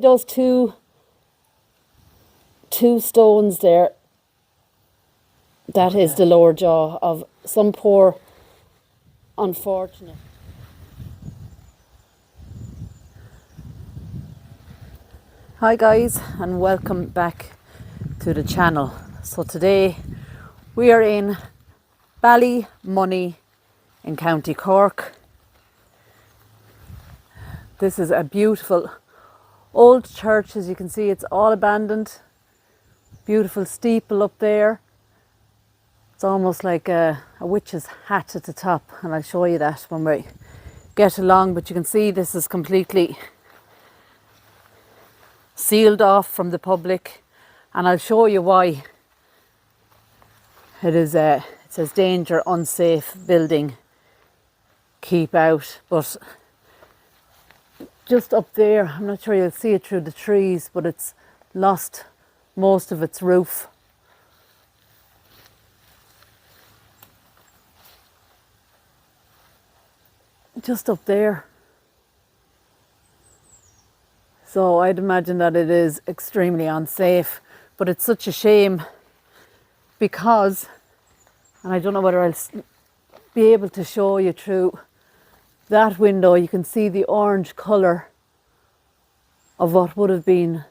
Those two stones there, that is the lower jaw of some poor unfortunate. Hi guys, and welcome back to the channel. So today we are in Ballymoney in County Cork. This is a beautiful old church. As you can see, it's all abandoned. Beautiful steeple up there. It's almost like a witch's hat at the top, and I'll show you that when we get along. But you can see this is completely sealed off from the public, and I'll show you why. It says danger, unsafe building, keep out. But just up there, I'm not sure you'll see it through the trees, but it's lost most of its roof. Just up there. So I'd imagine that it is extremely unsafe, but it's such a shame because, and I don't know whether I'll be able to show you through that window, you can see the orange colour of what would have been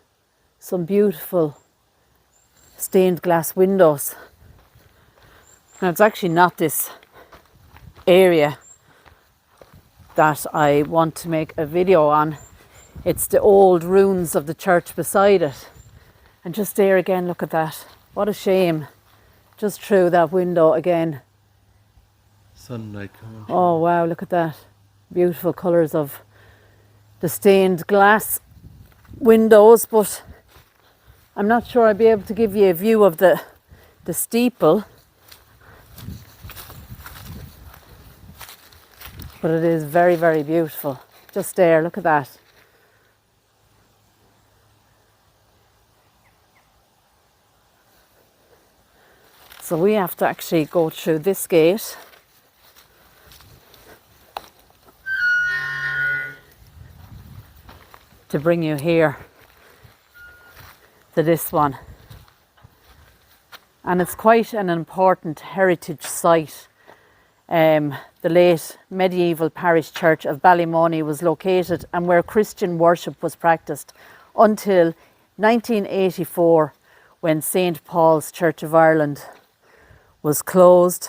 some beautiful stained glass windows. Now it's actually not this area that I want to make a video on. It's the old ruins of the church beside it. And just there again, look at that. What a shame. Just through that window again. Sunlight coming. Oh wow, look at that. Beautiful colours of the stained glass windows, but I'm not sure I'll be able to give you a view of the steeple. But it is very, very beautiful. Just there, look at that. So we have to actually go through this gate. To bring you here to this one. And it's quite an important heritage site. The late medieval parish church of Ballymoney was located and where Christian worship was practiced until 1984, when St. Paul's Church of Ireland was closed.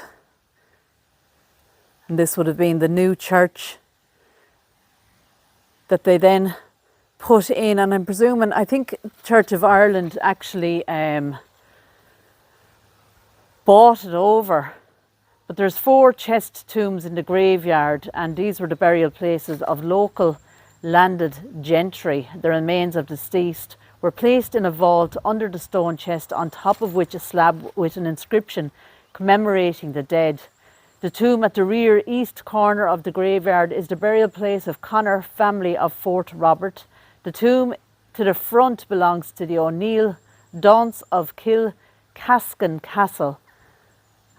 And this would have been the new church that they then put in, and I'm presuming, I think Church of Ireland actually bought it over. But there's 4 chest tombs in the graveyard, and these were the burial places of local landed gentry. The remains of deceased were placed in a vault under the stone chest, on top of which a slab with an inscription commemorating the dead. The tomb at the rear east corner of the graveyard is the burial place of Connor family of Fort Robert. The tomb to the front belongs to the O'Neill daunts of Kilmichael Castle,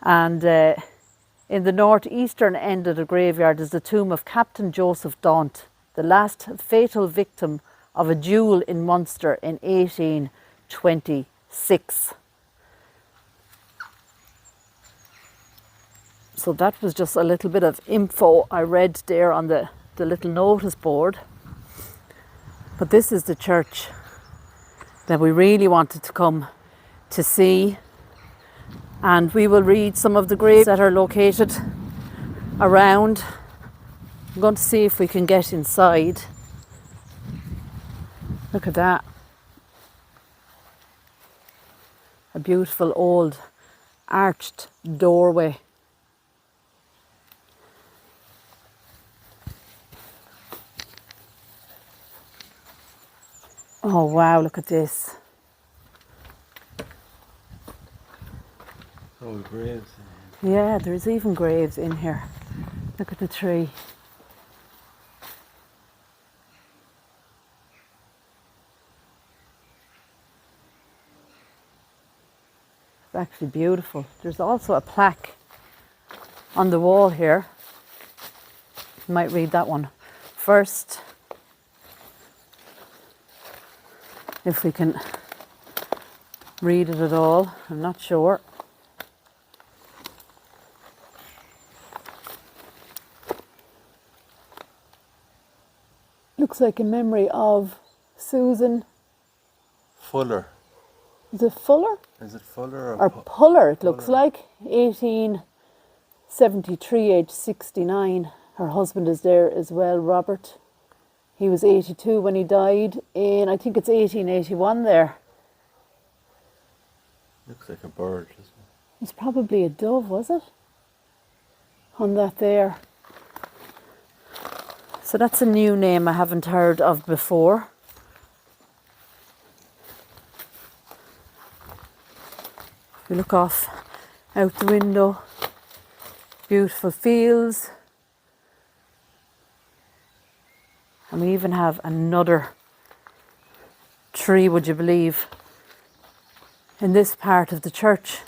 and in the northeastern end of the graveyard is the tomb of Captain Joseph Daunt, the last fatal victim of a duel in Munster in 1826. So that was just a little bit of info I read there on the little notice board. But this is the church that we really wanted to come to see. And we will read some of the graves that are located around. I'm going to see if we can get inside. Look at that. A beautiful old arched doorway. Oh wow, look at this. Oh, graves. Yeah, there's even graves in here. Look at the tree. It's actually beautiful. There's also a plaque on the wall here. You might read that one first. if we can read it at all. I'm not sure. Looks like a memory of Susan. Fuller. Is it Fuller? Is it Fuller Or Puller, it looks like. 1873, age 69. Her husband is there as well, Robert. He was 82 when he died in, I think it's 1881 there. Looks like a bird, doesn't it? It's probably a dove, was it? On that there. So that's a new name I haven't heard of before. If we look off out the window, beautiful fields. And we even have another tree, would you believe, in this part of the church.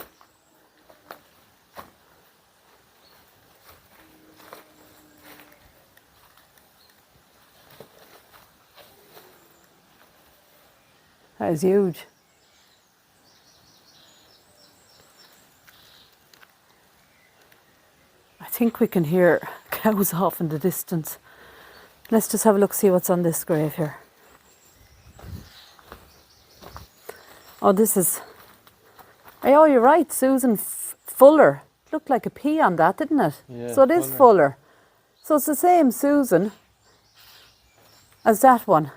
That is huge. I think we can hear cows off in the distance. Let's just have a look, see what's on this grave here. Oh, this is... Oh, you're right, Susan Fuller. It looked like a P on that, didn't it? Yeah, so it is Fuller. So it's the same Susan as that one.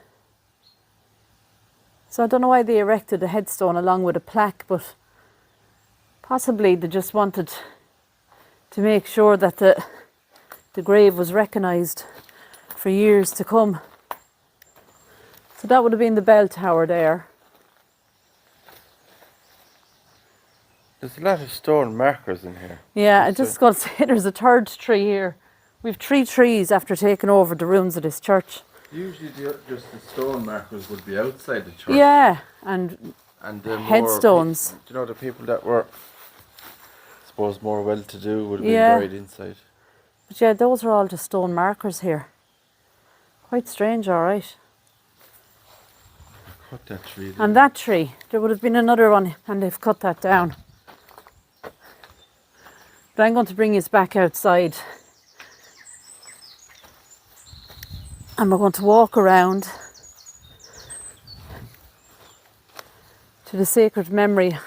So I don't know why they erected a headstone along with a plaque, but possibly they just wanted to make sure that the grave was recognised for years to come. So that would have been the bell tower there. There's a lot of stone markers in here. Yeah, I just got to say there's a third tree here. We've 3 trees after taking over the ruins of this church. Usually just the stone markers would be outside the church. Yeah, and the headstones. Do you know, the people that were, I suppose, more well-to-do would have Yeah. been buried inside. But yeah, those are all just stone markers here. Quite strange, all right. Cut that tree down. And that tree, there would have been another one, and they've cut that down. But I'm going to bring you back outside. And we're going to walk around to the sacred memory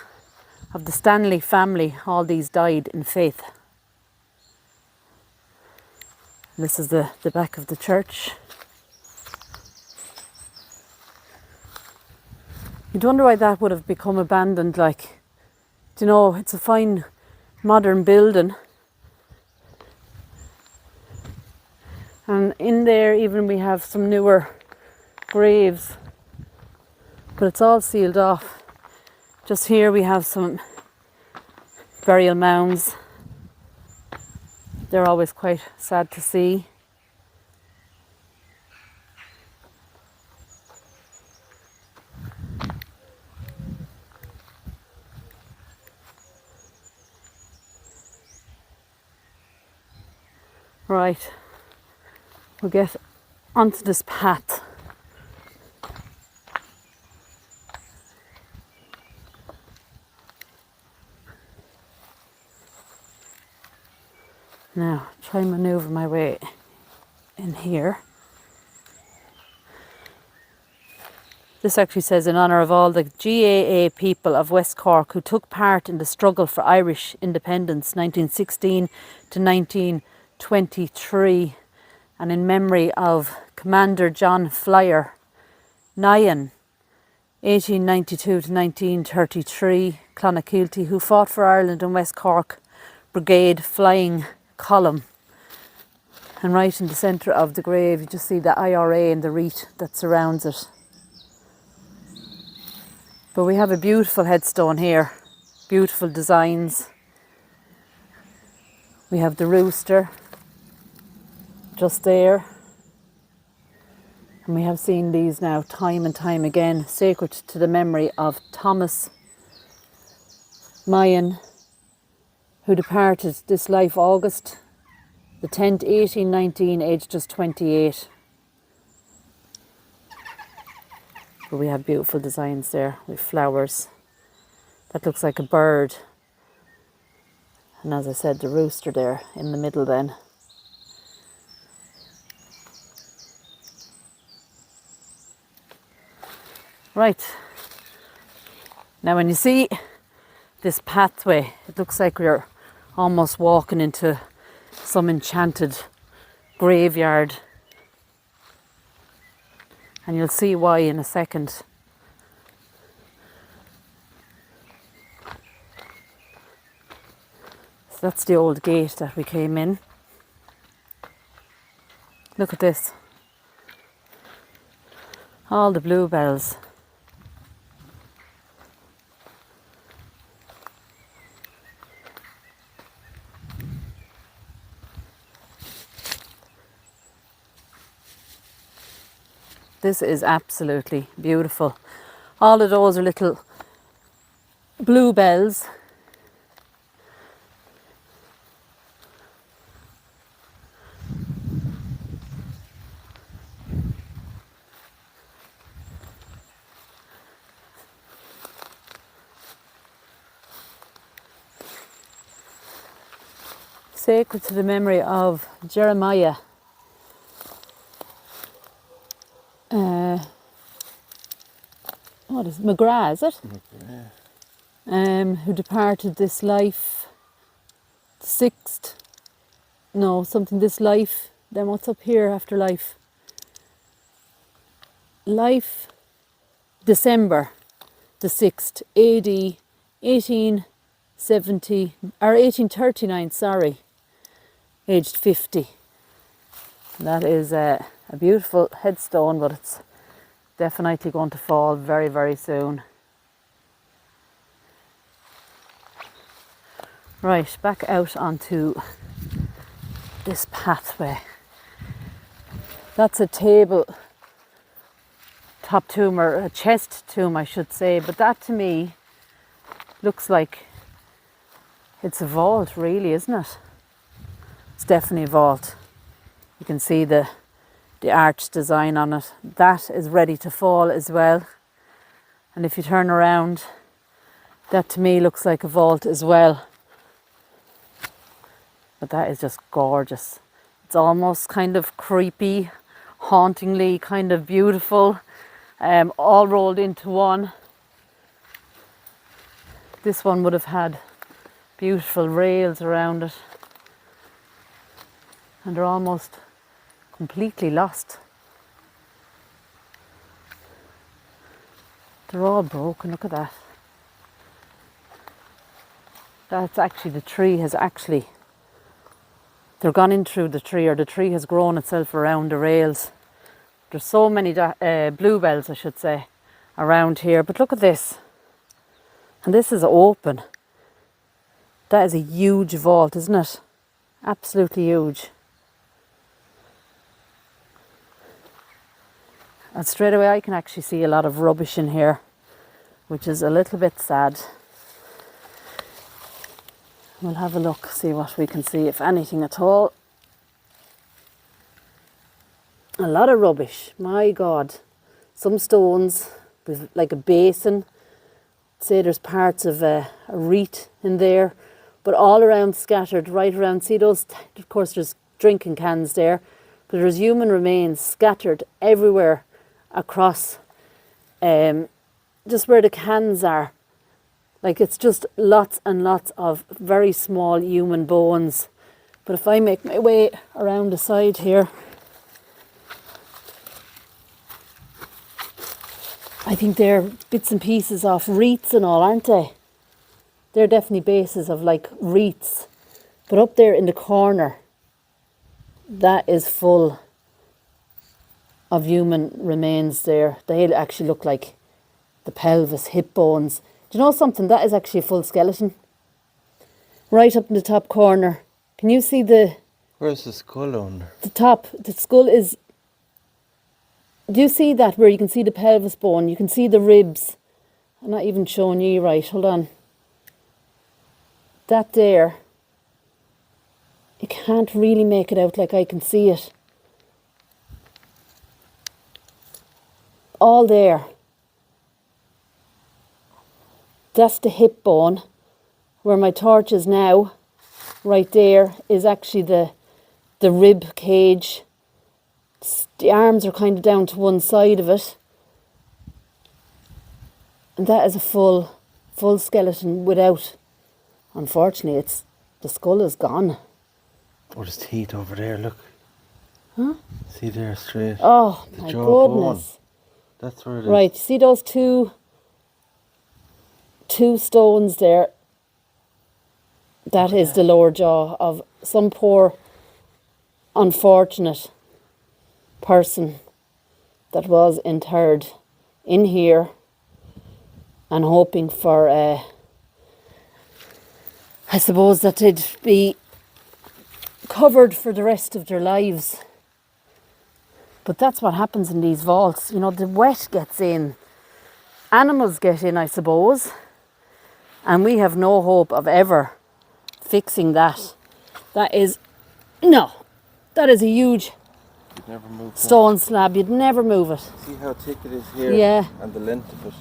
of the Stanley family. All these died in faith. This is the back of the church. You'd wonder why that would have become abandoned, like, you know, it's a fine modern building. And in there even we have some newer graves, but it's all sealed off. Just here we have some burial mounds. They're always quite sad to see. Right, we'll get onto this path. Now, try and manoeuvre my way in here. This actually says, in honour of all the GAA people of West Cork who took part in the struggle for Irish independence 1916 to 1923, and in memory of Commander John Flyer Nyan, 1892 to 1933, Clonakilty, who fought for Ireland in West Cork Brigade Flying Column. And right in the centre of the grave you just see the IRA and the wreath that surrounds it. But we have a beautiful headstone here, beautiful designs. We have the rooster just there. And we have seen these now time and time again, sacred to the memory of Thomas Mayan, who departed this life August the 10th, 1819, aged just 28. But we have beautiful designs there with flowers. That looks like a bird. And as I said, the rooster there in the middle then. Right. Now when you see this pathway, it looks like we're almost walking into some enchanted graveyard. And you'll see why in a second. So that's the old gate that we came in. Look at this. All the bluebells. This is absolutely beautiful. All of those are little bluebells. Sacred to the memory of Jeremiah. What is it? McGrath, is it? Okay. Who departed this life, this life. Then what's up here after life? Life, December the 6th, AD 1870, or 1839, sorry, aged 50. That is a beautiful headstone, but it's definitely going to fall very, very soon. Right, back out onto this pathway. That's a table top tomb, or a chest tomb I should say, but that to me looks like it's a vault really, isn't it? It's definitely a vault. You can see the arch design on it. That is ready to fall as well. And if you turn around, that to me looks like a vault as well. But that is just gorgeous. It's almost kind of creepy, hauntingly kind of beautiful, all rolled into one. This one would have had beautiful rails around it. And they're almost completely lost. They're all broken, look at that. That's actually, the tree has actually, they're gone in through the tree, or the tree has grown itself around the rails. There's so many bluebells, I should say, around here. But look at this. And this is open. That is a huge vault, isn't it? Absolutely huge. And straight away I can actually see a lot of rubbish in here, which is a little bit sad. We'll have a look, see what we can see, if anything at all. A lot of rubbish, my God. Some stones with like a basin. Say there's parts of a wreath in there, but all around scattered, right around. See those, of course there's drinking cans there, but there's human remains scattered everywhere across, just where the cans are. Like it's just lots and lots of very small human bones. But if I make my way around the side here, I think they're bits and pieces of wreaths and all, aren't they? They're definitely bases of like wreaths. But up there in the corner, that is full of human remains there. They actually look like the pelvis, hip bones. Do you know something? That is actually a full skeleton. Right up in the top corner. Can you see the... Where's the skull on? The top. The skull is... Do you see that where you can see the pelvis bone? You can see the ribs. I'm not even showing you right. Hold on. That there. You can't really make it out like I can see it. All there. That's the hip bone. Where my torch is now, right there, is actually the rib cage. The arms are kind of down to one side of it. And that is a full skeleton without, unfortunately, the skull is gone. Oh, there's teeth over there, look. Huh? See there, straight. Oh, The my jawbone. goodness. That's where it is. Right, see those two stones there? That is the lower jaw of some poor, unfortunate person that was interred in here and hoping for, I suppose, that they'd be covered for the rest of their lives. But that's what happens in these vaults. You know, the wet gets in. Animals get in, I suppose. And we have no hope of ever fixing that. That is a huge You'd never move that. stone slab. You'd never move it. See how thick it is here? Yeah. And the length of it.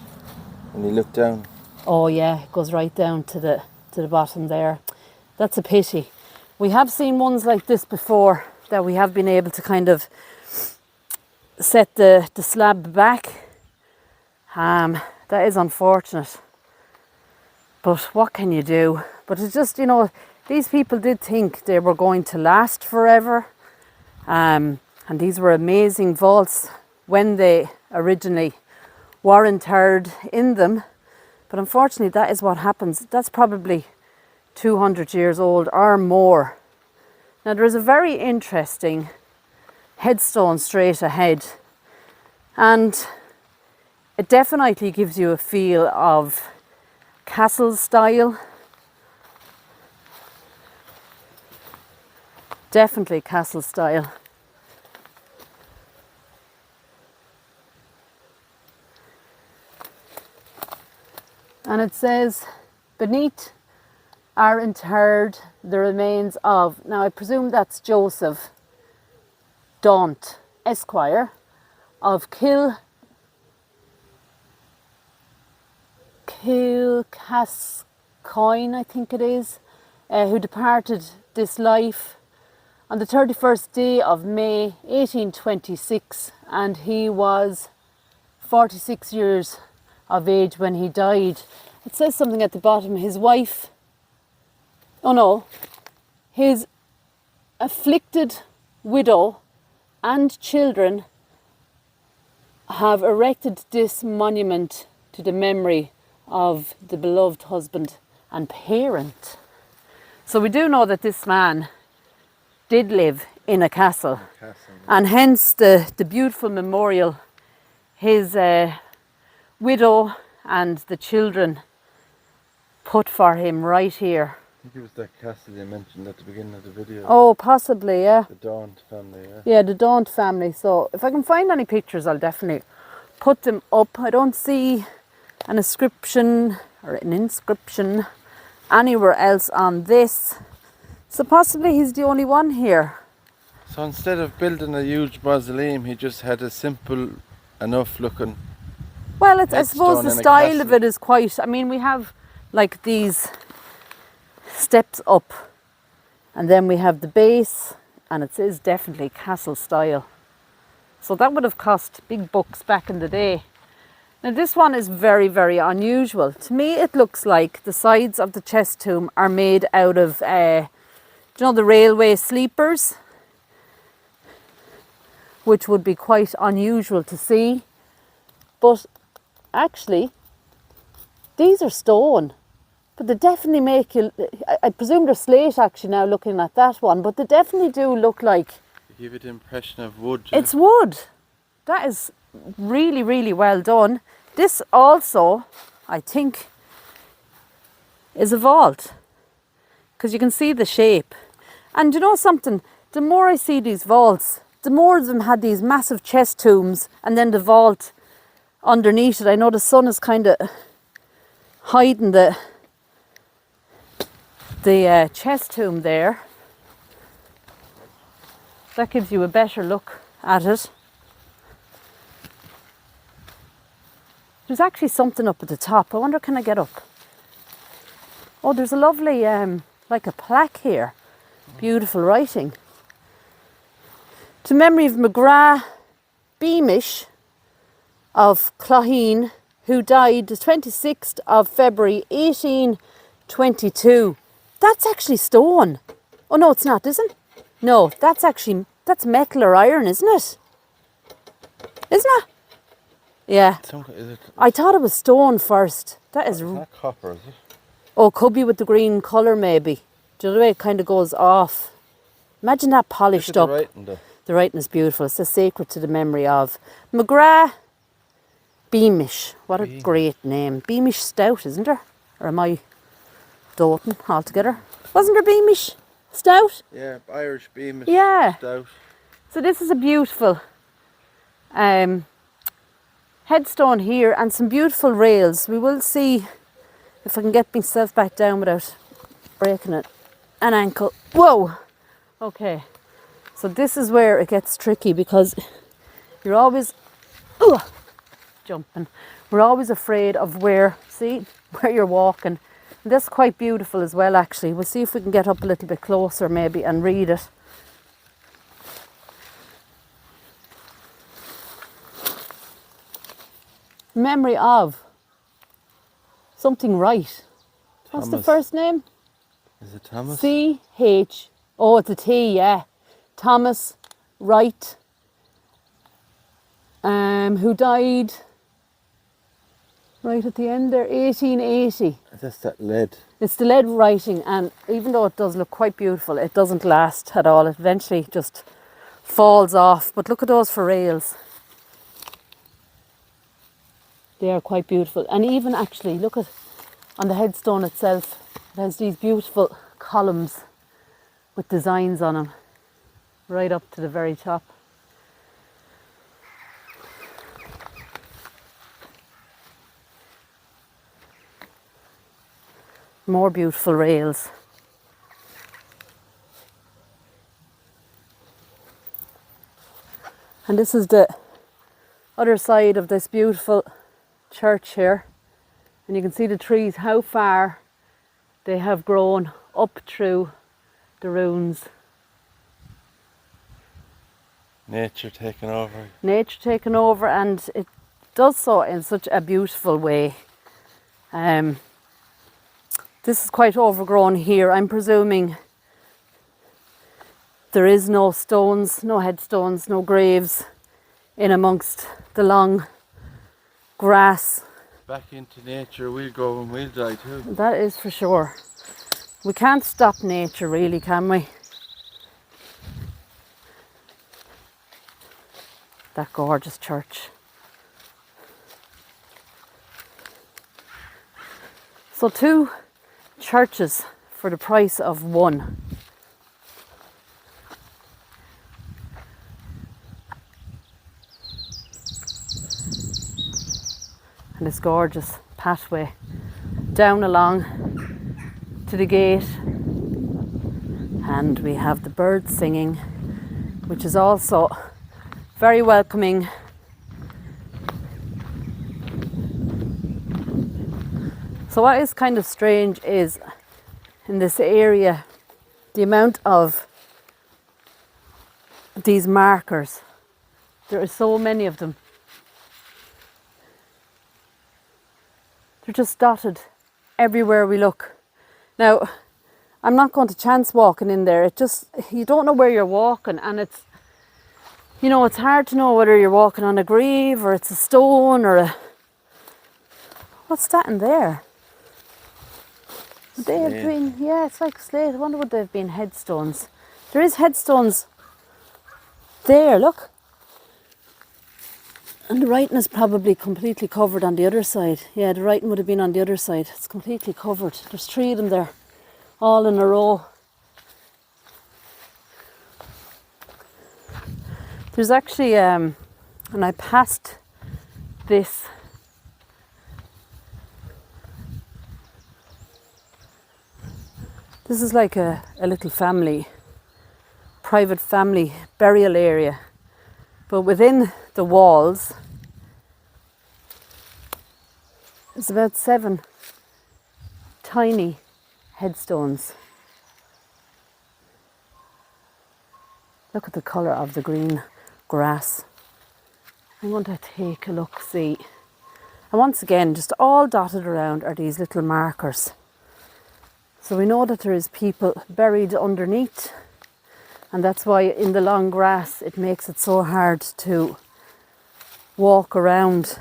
When you look down. Oh yeah, it goes right down to the bottom there. That's a pity. We have seen ones like this before that we have been able to kind of set the slab back. That is unfortunate. But what can you do? But it's just, you know, these people did think they were going to last forever. And these were amazing vaults when they originally were interred in them. But unfortunately, that is what happens. That's probably 200 years old or more. Now, there is a very interesting headstone straight ahead. And it definitely gives you a feel of castle style. Definitely castle style. And it says, beneath are interred the remains of, now I presume that's Joseph Daunt, Esquire, of Kilcascoyne, I think it is, who departed this life on the 31st day of May 1826, and he was 46 years of age when he died. It says something at the bottom, his wife, his afflicted widow and children have erected this monument to the memory of the beloved husband and parent. So we do know that this man did live in a castle, and hence the beautiful memorial. His widow and the children put for him right here. I think it was that castle you mentioned at the beginning of the video. Oh, possibly, yeah. The Daunt family, yeah. Yeah, the Daunt family. So if I can find any pictures, I'll definitely put them up. I don't see an inscription anywhere else on this. So possibly he's the only one here. So instead of building a huge mausoleum, he just had a simple enough looking. Well, I suppose the in a style of castle. it is quite, I mean, we have like these steps up, and then we have the base, and it is definitely castle style. So that would have cost big bucks back in the day. Now this one is very, very unusual. To me, it looks like the sides of the chest tomb are made out of, the railway sleepers, which would be quite unusual to see. But actually, these are stone, but they definitely make you, I presume they're slate actually now looking at that one, but they definitely do look like... They give it the impression of wood. It's wood. That is really, really well done. This also, I think, is a vault, because you can see the shape. And you know something, the more I see these vaults, the more of them had these massive chest tombs and then the vault underneath it. I know the sun is kind of hiding the chest tomb there. That gives you a better look at it. There's actually something up at the top. I wonder, can I get up? Oh, there's a lovely, like a plaque here. Beautiful writing. To memory of McGrath Beamish of Clogheen, who died the 26th of February 1822. That's actually stone. Oh no, it's not, is it? No, that's metal or iron, isn't it? Isn't it? Yeah. Is it? I thought it was stone first. That is... It's not copper, is it? Oh, could be with the green colour maybe. Do you know the way it kind of goes off? Imagine that polished Look at up. the writing there. The writing is beautiful. It says sacred to the memory of McGrath Beamish. What a great name. Beamish Stout, isn't there? Or am I doting altogether? Wasn't there Beamish Stout? Yeah, Irish Beamish Stout. So this is a beautiful headstone here and some beautiful rails. We will see if I can get myself back down without breaking an ankle. Whoa! Okay, so this is where it gets tricky because you're always jumping. We're always afraid of where you're walking. And that's quite beautiful as well, actually. We'll see if we can get up a little bit closer maybe and read it. Memory of something right. What's the first name? Is it Thomas? C-H. Oh, it's a T, yeah. Thomas Wright. Who died right at the end there, 1880. That's that lead. It's the lead writing, and even though it does look quite beautiful, it doesn't last at all. It eventually just falls off. But look at those for rails. They are quite beautiful. And even actually, look at on the headstone itself, it has these beautiful columns with designs on them, right up to the very top. More beautiful rails. And this is the other side of this beautiful church here. And you can see the trees, how far they have grown up through the ruins. Nature taking over. Nature taking over, and it does so in such a beautiful way. This is quite overgrown here. I'm presuming there is no stones, no headstones, no graves in amongst the long grass. Back into nature we'll go and we'll die too. That is for sure. We can't stop nature really, can we? That gorgeous church. So 2 churches for the price of 1. And this gorgeous pathway down along to the gate, and we have the birds singing, which is also very welcoming. So what is kind of strange is in this area the amount of these markers. There are so many of them. They're just dotted everywhere we look. Now, I'm not going to chance walking in there. You don't know where you're walking, and it's hard to know whether you're walking on a grave or it's a stone or a... What's that in there? Would they have been... Yeah, it's like slate. I wonder would they have been headstones. There is headstones there, look. And the writing is probably completely covered on the other side. Yeah, the writing would have been on the other side. It's completely covered. There's 3 of them there, all in a row. There's actually, and I passed this. This is like a little private family burial area. But within the walls, there's about 7 tiny headstones. Look at the colour of the green grass. I'm going to take a look, see. And once again, just all dotted around are these little markers. So we know that there is people buried underneath, and that's why in the long grass it makes it so hard to walk around.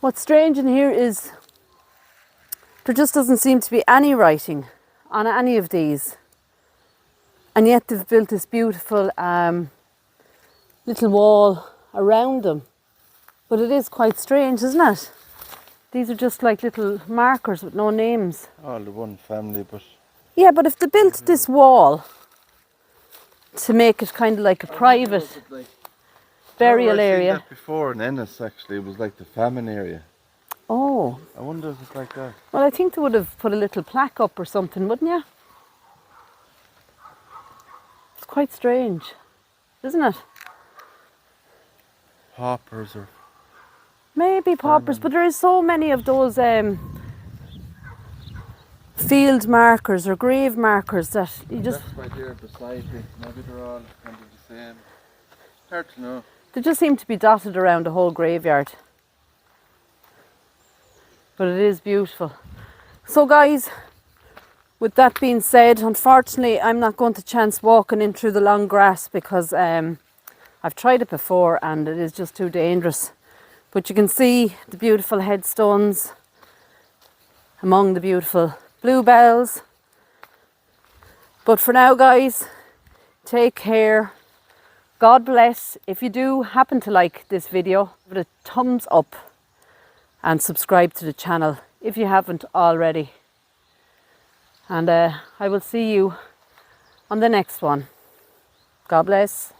What's strange in here is there just doesn't seem to be any writing on any of these, and yet they've built this beautiful little wall around them. But it is quite strange, isn't it? These are just like little markers with no names. All the one family, but... Yeah, but if they built this wall to make it kind of like a private burial area. I've seen that before in Ennis, actually. It was like the famine area. Oh. I wonder if it's like that. Well, I think they would have put a little plaque up or something, wouldn't you? It's quite strange, isn't it? Hoppers or... Maybe paupers, but there is so many of those field markers or grave markers that you just... That's right there beside me. Maybe they're all kind of the same. Hard to know. They just seem to be dotted around the whole graveyard. But it is beautiful. So guys, with that being said, unfortunately I'm not going to chance walking in through the long grass because I've tried it before and it is just too dangerous. But you can see the beautiful headstones among the beautiful bluebells. But for now guys, take care. God bless. If you do happen to like this video, give it a thumbs up and subscribe to the channel if you haven't already. And I will see you on the next one. God bless.